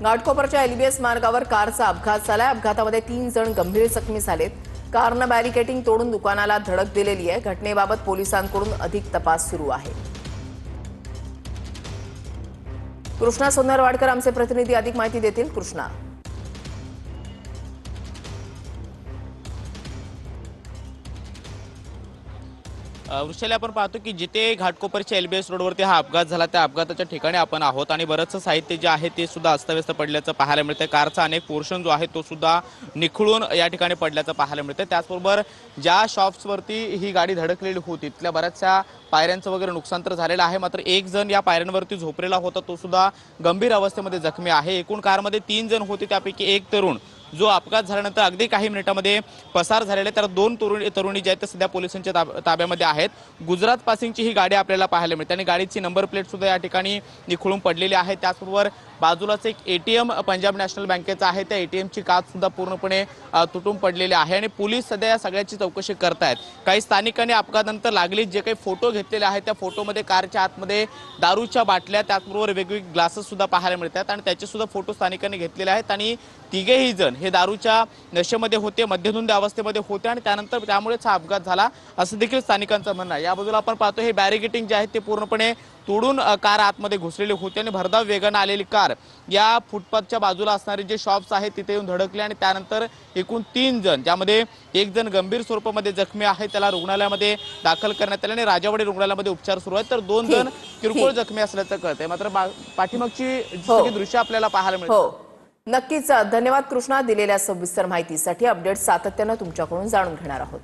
घाटकोपरच्या LBS मार्गावर कारचा अपघात झालाय। अपघातामध्ये 3 जण गंभीर जखमी झालेत। कारनं बॅरिकेटिंग तोडून दुकानाला धडक दिलेली आहे। घटनेबाबत पोलिसांकडून अधिक तपास सुरू आहे। कृष्णा सोनरवाडकर आमचे प्रतिनिधी अधिक माहिती देतील। कृष्णा, वृषाली, आपण पाहतो की जिथे घाटकोपरच्या एलबीएस रोडवरती हा अपघात झाला त्या अपघाताच्या ठिकाणी आपण आहोत आणि बरंचसं साहित्य जे आहे ते सुद्धा अस्तव्यस्त पडल्याचं पाहायला मिळतंय। कारचा अनेक पोर्शन जो आहे तो सुद्धा निखळून या ठिकाणी पडल्याचं पाहायला मिळतंय। त्याचबरोबर ज्या शॉप्सवरती ही गाडी धडकलेली होती तिथल्या बऱ्याचशा पायऱ्यांचं वगैरे नुकसान तर झालेलं आहे, मात्र एक जण या पायऱ्यांवरती झोपलेला होता तो सुद्धा गंभीर अवस्थेमध्ये जखमी आहे। एकूण कारमध्ये 3 जण होते, त्यापैकी एक तरुण जो अपघात झाल्यानंतर अगदी काही मिनिटांमध्ये पसार झालेले, तर 2 तरुणी जे आहेत ते सध्या पोलिसांच्या ताब्यामध्ये आहेत। गुजरात पासिंगची ही गाडी आपल्याला पाहायला मिळते आणि गाडीची नंबर प्लेट सुद्धा या ठिकाणी निखळून पडलेली आहे। त्याचबरोबर बाजूलाच एक एटीएम पंजाब नॅशनल बँकेचा आहे, त्या एटीएमची काच सुद्धा पूर्णपणे तुटून पडलेली आहे आणि पोलीस सध्या या सगळ्याची चौकशी करतायत। काही स्थानिकांनी अपघातानंतर लागलीच जे काही फोटो घेतलेले आहेत त्या फोटोमध्ये कारच्या आतमध्ये दारूच्या बाटल्या, त्याचबरोबर वेगवेगळे ग्लासेस सुद्धा पाहायला मिळतात आणि त्याचे सुद्धा फोटो स्थानिकांनी घेतलेले आहेत आणि तिघेही जण हे दारूच्या नशेमध्ये होते, मद्यधुंद अवस्थेमध्ये होते आणि त्यानंतर त्यामुळेच हा अपघात झाला असं देखील स्थानिकांचं म्हणणं आहे। या बाजूला आपण पाहतो हे बॅरिकेटिंग जे आहे ते पूर्णपणे तोडून कार आतमध्ये घुसलेली होती आणि भरधाव वेगाने आलेली कार या फुटपाथच्या बाजूला असणारे जे शॉप्स आहेत तिथे येऊन धडकले आणि त्यानंतर एकूण 3 जण, ज्यामध्ये एक जण गंभीर स्वरूपामध्ये जखमी आहे, त्याला रुग्णालयामध्ये दाखल करण्यात आले आणि राजावाडी रुग्णालयामध्ये उपचार सुरू आहेत, तर 2 जण किरकोळ जखमी असल्याचं कळतंय। मात्र पाठीमागची सगळी दृश्य आपल्याला पाहायला मिळतात। नक्कीच धन्यवाद कृष्णा, दिलेल्या सविस्तर माहितीसाठी। अपडेट सातत्याने तुमच्याकडून जाणून घेणार आहोत।